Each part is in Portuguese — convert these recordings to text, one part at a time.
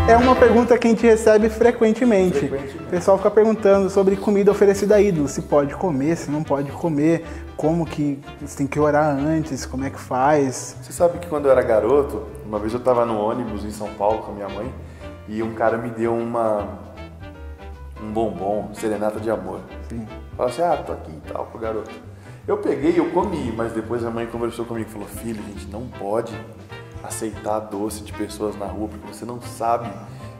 É uma pergunta que a gente recebe frequentemente. O pessoal fica perguntando sobre comida oferecida a ídolos, se pode comer, se não pode comer, como que você tem que orar antes, como é que faz. Você sabe que quando eu era garoto, uma vez eu estava no ônibus em São Paulo com a minha mãe e um cara me deu um bombom, serenata de amor. Sim. Falou assim, tô aqui e tal, pro garoto. Eu peguei e eu comi, mas depois a mãe conversou comigo e falou, filho, a gente não pode aceitar doce de pessoas na rua, porque você não sabe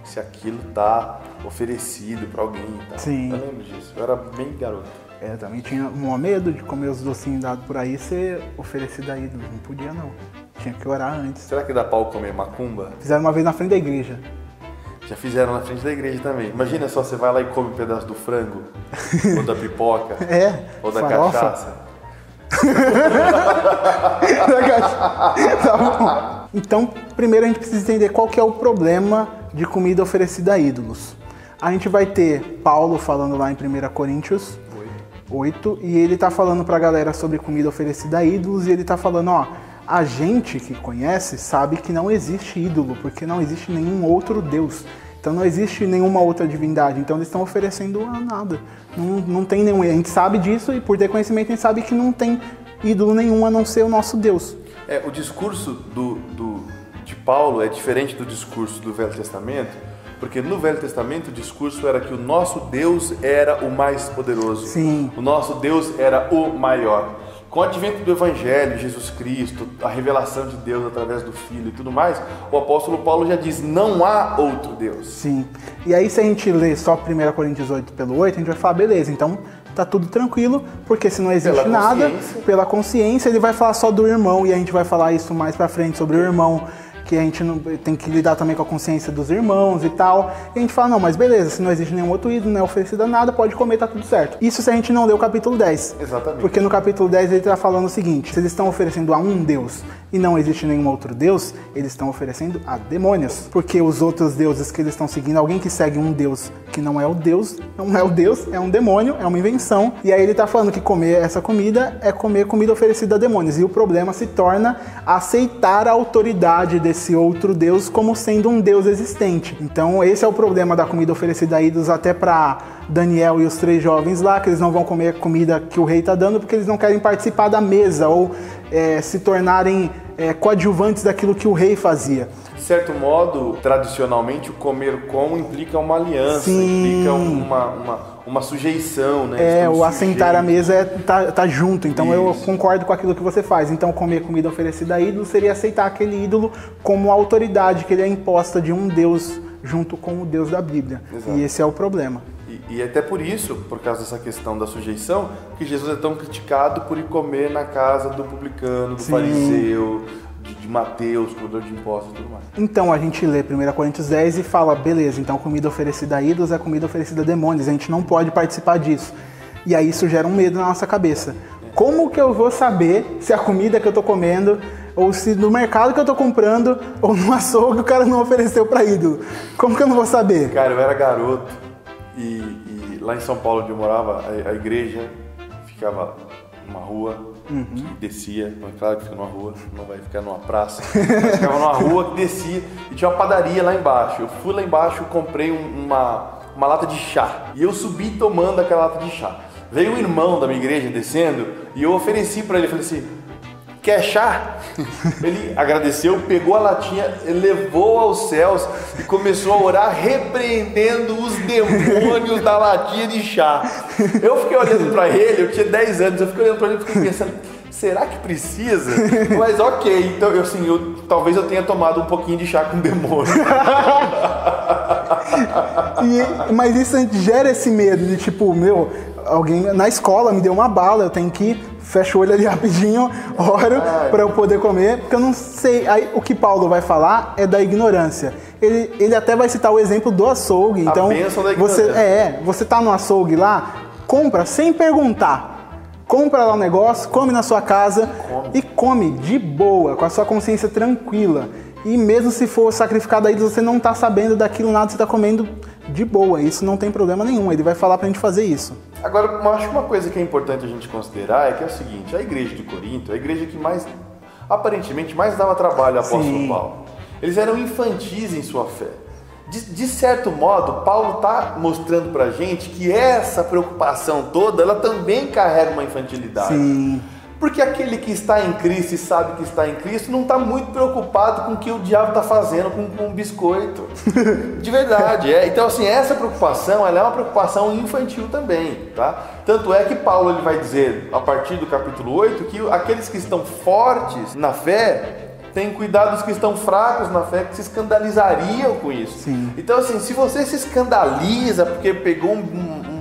se aquilo tá oferecido para alguém e tal. Sim. Eu lembro disso, eu era bem garoto. Eu também tinha um maior medo de comer os docinhos dados por aí ser oferecido a ídolos, não podia não. Tinha que orar antes. Será que dá pau comer macumba? Fizeram uma vez na frente da igreja. Já fizeram na frente da igreja também. Imagina só, você vai lá e come um pedaço do frango, ou da pipoca, ou da farofa. cachaça. Tá bom. Então, primeiro a gente precisa entender qual que é o problema de comida oferecida a ídolos. A gente vai ter Paulo falando lá em 1 Coríntios 8, e ele tá falando pra galera sobre comida oferecida a ídolos, e ele tá falando, a gente que conhece sabe que não existe ídolo, porque não existe nenhum outro Deus. Então não existe nenhuma outra divindade, então eles estão oferecendo a nada. Não tem nenhum. A gente sabe disso e por ter conhecimento a gente sabe que não tem ídolo nenhum a não ser o nosso Deus. O discurso de Paulo é diferente do discurso do Velho Testamento, porque no Velho Testamento o discurso era que o nosso Deus era o mais poderoso. Sim. O nosso Deus era o maior. Com o advento do Evangelho, Jesus Cristo, a revelação de Deus através do Filho e tudo mais, o apóstolo Paulo já diz, não há outro Deus. Sim. E aí se a gente ler só 1 Coríntios 8 pelo 8, a gente vai falar, beleza, então tá tudo tranquilo, porque se não existe nada, pela consciência, ele vai falar só do irmão, e a gente vai falar isso mais pra frente sobre o irmão, que a gente não, tem que lidar também com a consciência dos irmãos e tal. E a gente fala, não, mas beleza, se não existe nenhum outro ídolo, não é oferecido nada, pode comer, tá tudo certo. Isso se a gente não lê o capítulo 10. Exatamente. Porque no capítulo 10 ele tá falando o seguinte, se eles estão oferecendo a um Deus e não existe nenhum outro Deus, eles estão oferecendo a demônios. Porque os outros deuses que eles estão seguindo, alguém que segue um Deus que não é o Deus, não é o Deus, é um demônio, é uma invenção. E aí ele tá falando que comer essa comida é comer comida oferecida a demônios. E o problema se torna aceitar a autoridade desse outro Deus como sendo um Deus existente. Então esse é o problema da comida oferecida a ídolos, até para Daniel e os 3 jovens lá, que eles não vão comer a comida que o rei está dando porque eles não querem participar da mesa ou se tornarem coadjuvantes daquilo que o rei fazia. De certo modo, tradicionalmente, o comer com implica uma aliança, Sim. implica uma sujeição, né? O assentar à mesa tá junto, então Isso. eu concordo com aquilo que você faz. Então comer comida oferecida a ídolo seria aceitar aquele ídolo como autoridade que ele é imposta de um Deus junto com o Deus da Bíblia. Exato. E esse é o problema. E até por isso, por causa dessa questão da sujeição, que Jesus é tão criticado por ir comer na casa do publicano, do fariseu, de Mateus, cobrador de impostos e tudo mais. Então a gente lê 1 Coríntios 10 e fala, beleza, então comida oferecida a ídolos é comida oferecida a demônios, a gente não pode participar disso. E aí isso gera um medo na nossa cabeça. Como que eu vou saber se a comida que eu tô comendo, ou se no mercado que eu tô comprando, ou no açougue o cara não ofereceu para ídolo? Como que eu não vou saber? Cara, eu era garoto e lá em São Paulo onde eu morava, a igreja ficava numa rua, que descia, claro que fica numa rua, não vai ficar numa praça, mas ficava numa rua que descia e tinha uma padaria lá embaixo. Eu fui lá embaixo e comprei uma lata de chá e eu subi tomando aquela lata de chá. Veio um irmão da minha igreja descendo e eu ofereci para ele, falei assim, quer chá? Ele agradeceu, pegou a latinha, levou aos céus e começou a orar repreendendo os demônios da latinha de chá. Eu fiquei olhando pra ele, eu tinha 10 anos, eu fiquei olhando pra ele e fiquei pensando, será que precisa? Mas ok, então talvez eu tenha tomado um pouquinho de chá com demônio. Mas isso gera esse medo de tipo, alguém na escola me deu uma bala, eu tenho que ir, fecho o olho ali rapidinho, oro para eu poder comer, porque eu não sei. Aí o que Paulo vai falar é da ignorância. Ele até vai citar o exemplo do açougue. Então, você tá no açougue lá, compra sem perguntar. Compra lá um negócio, come na sua casa e come de boa, com a sua consciência tranquila. E mesmo se for sacrificado a ídolos, você não tá sabendo daquilo nada, você tá comendo de boa. Isso não tem problema nenhum, ele vai falar pra gente fazer isso. Agora, eu acho que uma coisa que é importante a gente considerar é que é o seguinte, a igreja de Corinto é a igreja que aparentemente mais dava trabalho ao apóstolo Paulo. Eles eram infantis em sua fé. De certo modo, Paulo está mostrando pra gente que essa preocupação toda, ela também carrega uma infantilidade. Sim. Porque aquele que está em Cristo e sabe que está em Cristo não está muito preocupado com o que o diabo está fazendo com um biscoito. De verdade, Então, assim, essa preocupação, ela é uma preocupação infantil também, tá? Tanto é que Paulo ele vai dizer, a partir do capítulo 8, que aqueles que estão fortes na fé têm cuidado dos que estão fracos na fé, que se escandalizariam com isso. Sim. Então, assim, se você se escandaliza porque pegou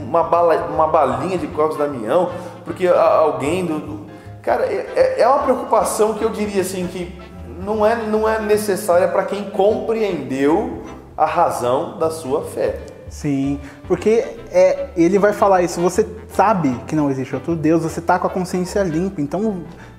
uma balinha de Clóvis Damião, porque alguém Cara, é uma preocupação que eu diria assim, que não é necessária para quem compreendeu a razão da sua fé. Sim, porque ele vai falar isso, você sabe que não existe outro Deus, você está com a consciência limpa, então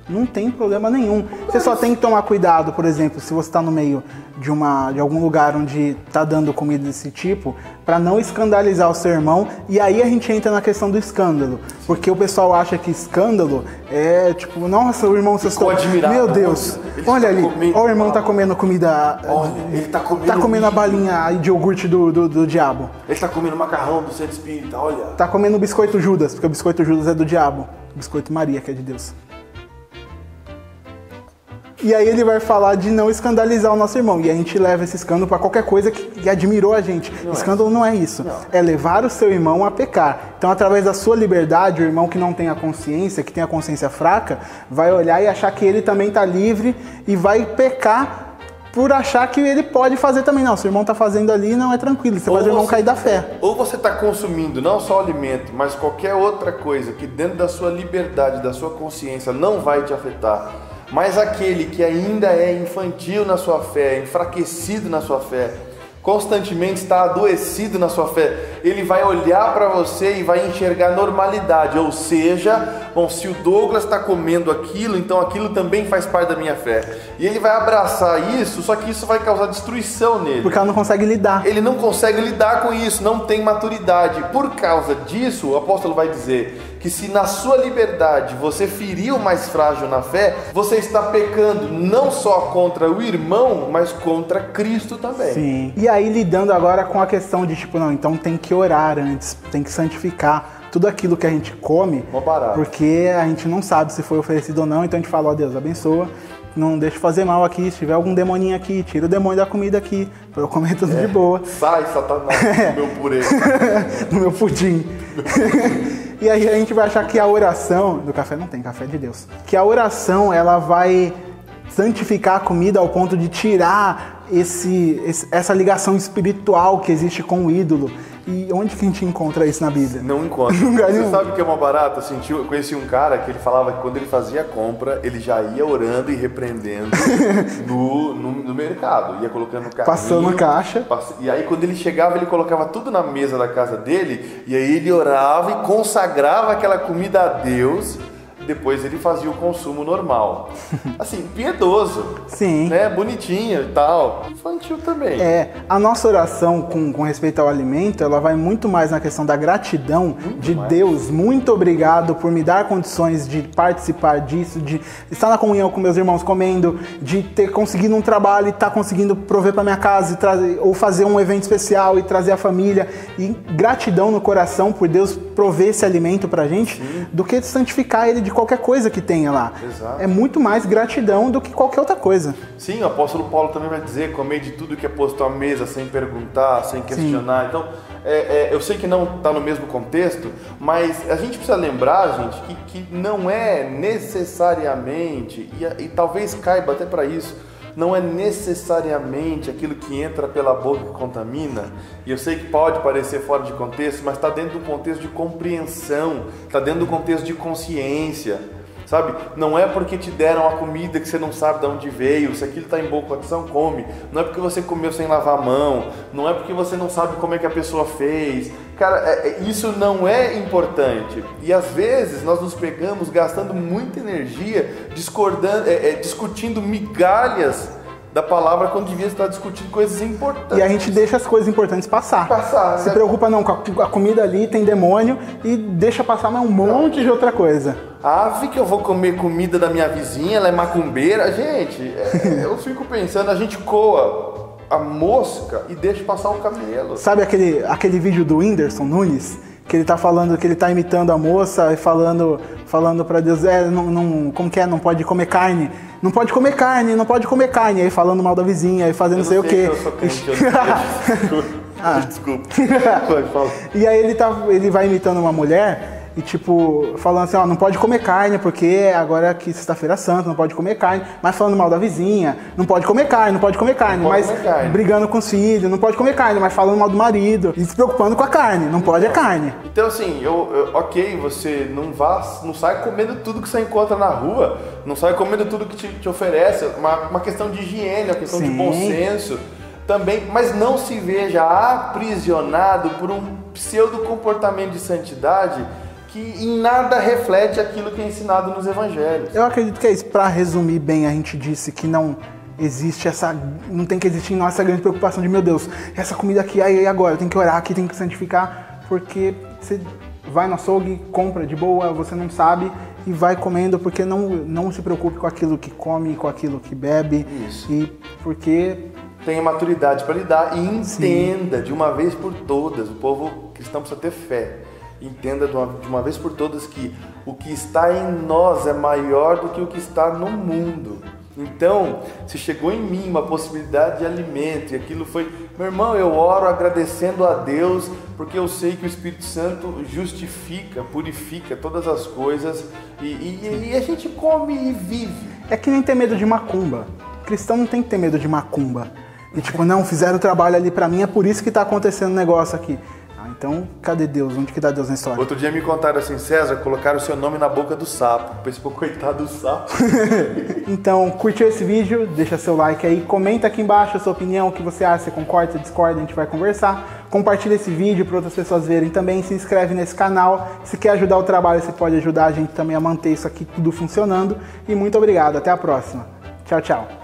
não tem problema nenhum. Você só tem que tomar cuidado, por exemplo, se você está no meio de algum lugar onde está dando comida desse tipo, para não escandalizar o seu irmão. E aí a gente entra na questão do escândalo, porque o pessoal acha que escândalo é tipo, nossa, o irmão... Ficou admirado. Meu Deus, olha ali, olha o irmão tá comendo comida... Olha, ele tá comendo a balinha de iogurte do diabo. Ele tá comendo macarrão do centro espírita, olha. Tá comendo o biscoito Judas, porque o biscoito Judas é do diabo. O biscoito Maria, que é de Deus. E aí ele vai falar de não escandalizar o nosso irmão. E a gente leva esse escândalo para qualquer coisa que admirou a gente. Escândalo não é isso. Não. É levar o seu irmão a pecar. Então, através da sua liberdade, o irmão que não tem a consciência, que tem a consciência fraca, vai olhar e achar que ele também está livre e vai pecar por achar que ele pode fazer também. Não, seu irmão está fazendo ali, não é tranquilo. Você faz o irmão cair da fé. Ou você está consumindo não só alimento, mas qualquer outra coisa que dentro da sua liberdade, da sua consciência, não vai te afetar. Mas aquele que ainda é infantil na sua fé, enfraquecido na sua fé, constantemente está adoecido na sua fé, ele vai olhar para você e vai enxergar normalidade, ou seja, bom, se o Douglas está comendo aquilo, então aquilo também faz parte da minha fé. E ele vai abraçar isso, só que isso vai causar destruição nele. Porque ela não consegue lidar. Ele não consegue lidar com isso, não tem maturidade. Por causa disso, o apóstolo vai dizer que se na sua liberdade você ferir o mais frágil na fé, você está pecando não só contra o irmão, mas contra Cristo também. Sim. E aí lidando agora com a questão de tipo, não, então tem que orar antes, tem que santificar tudo aquilo que a gente come, porque a gente não sabe se foi oferecido ou não, então a gente fala, ó Deus, abençoa, não deixa fazer mal aqui, se tiver algum demoninho aqui, tira o demônio da comida aqui, pra eu comer tudo de boa. Sai, Satanás, do meu purê. Do meu pudim. E aí a gente vai achar que a oração, do café não tem, café é de Deus, que a oração ela vai santificar a comida ao ponto de tirar essa ligação espiritual que existe com o ídolo. E onde que a gente encontra isso na Bíblia? Não encontra. Você sabe o que é uma barata? Eu conheci um cara que ele falava que quando ele fazia a compra, ele já ia orando e repreendendo no mercado. Ia colocando no carrinho. Passando a caixa. E aí quando ele chegava, ele colocava tudo na mesa da casa dele. E aí ele orava e consagrava aquela comida a Deus. Depois ele fazia o consumo normal. Assim, piedoso. Sim. Né? Bonitinho e tal. Infantil também. A nossa oração com respeito ao alimento, ela vai muito mais na questão da gratidão de Deus. Muito obrigado por me dar condições de participar disso, de estar na comunhão com meus irmãos comendo, de ter conseguido um trabalho e estar conseguindo prover para minha casa, ou fazer um evento especial e trazer a família. E gratidão no coração por Deus prover esse alimento pra gente, do que santificar ele de qualquer coisa que tenha lá. Exato. É muito mais gratidão do que qualquer outra coisa. Sim, o apóstolo Paulo também vai dizer, comer de tudo que é posto à mesa, sem perguntar, sem questionar. Sim. Então, eu sei que não está no mesmo contexto, mas a gente precisa lembrar, gente, que não é necessariamente, e talvez caiba até para isso, não é necessariamente aquilo que entra pela boca que contamina. E eu sei que pode parecer fora de contexto, mas está dentro do contexto de compreensão, está dentro do contexto de consciência, sabe? Não é porque te deram a comida que você não sabe de onde veio, se aquilo está em boa condição, come. Não é porque você comeu sem lavar a mão, não é porque você não sabe como é que a pessoa fez. Cara, isso não é importante. E às vezes nós nos pegamos gastando muita energia discutindo migalhas da palavra quando devia estar discutindo coisas importantes. E a gente deixa as coisas importantes passar. Se preocupa não, com a comida ali tem demônio e deixa passar mais um monte de outra coisa. Que eu vou comer comida da minha vizinha, ela é macumbeira. Gente, eu fico pensando, a gente coa a mosca e deixa passar o camelo. Sabe aquele vídeo do Whindersson Nunes? Que ele tá falando, que ele tá imitando a moça e falando pra Deus, como que é? Não pode comer carne. Não pode comer carne, não pode comer carne. Aí falando mal da vizinha, aí fazendo não sei o quê. Eu sou crente, desculpa. E aí ele vai imitando uma mulher e tipo, falando assim, ó, não pode comer carne, porque agora é que sexta-feira santa, não pode comer carne, mas falando mal da vizinha, não pode comer carne, mas brigando com os filhos, não pode comer carne, mas falando mal do marido, e se preocupando com a carne, não pode é carne. Então assim, ok, você não sai comendo tudo que você encontra na rua, não sai comendo tudo que te oferece, uma questão de higiene, uma questão de bom senso também, mas não se veja aprisionado por um pseudo comportamento de santidade que em nada reflete aquilo que é ensinado nos evangelhos. Eu acredito que é isso. Para resumir bem, a gente disse que não existe não tem que existir em nós essa grande preocupação de, meu Deus, essa comida aqui, aí agora, eu tenho que orar aqui, tenho que santificar, porque você vai no açougue, compra de boa, você não sabe, e vai comendo, porque não se preocupe com aquilo que come, com aquilo que bebe. Isso. E porque tenha maturidade para lidar e entenda de uma vez por todas, o povo cristão precisa ter fé. Entenda de uma vez por todas que o que está em nós é maior do que o que está no mundo. Então, se chegou em mim uma possibilidade de alimento e aquilo foi... Meu irmão, eu oro agradecendo a Deus porque eu sei que o Espírito Santo justifica, purifica todas as coisas e a gente come e vive. É que nem ter medo de macumba. O cristão não tem que ter medo de macumba. E tipo, não, fizeram o trabalho ali pra mim, é por isso que tá acontecendo o negócio aqui. Então, cadê Deus? Onde que dá Deus na história? Outro dia me contaram assim, César, colocaram o seu nome na boca do sapo. Pensei, pô, coitado do sapo. Então, curtiu esse vídeo? Deixa seu like aí. Comenta aqui embaixo a sua opinião, o que você acha, você concorda, discorda, a gente vai conversar. Compartilha esse vídeo para outras pessoas verem também. Se inscreve nesse canal. Se quer ajudar o trabalho, você pode ajudar a gente também a manter isso aqui tudo funcionando. E muito obrigado. Até a próxima. Tchau, tchau.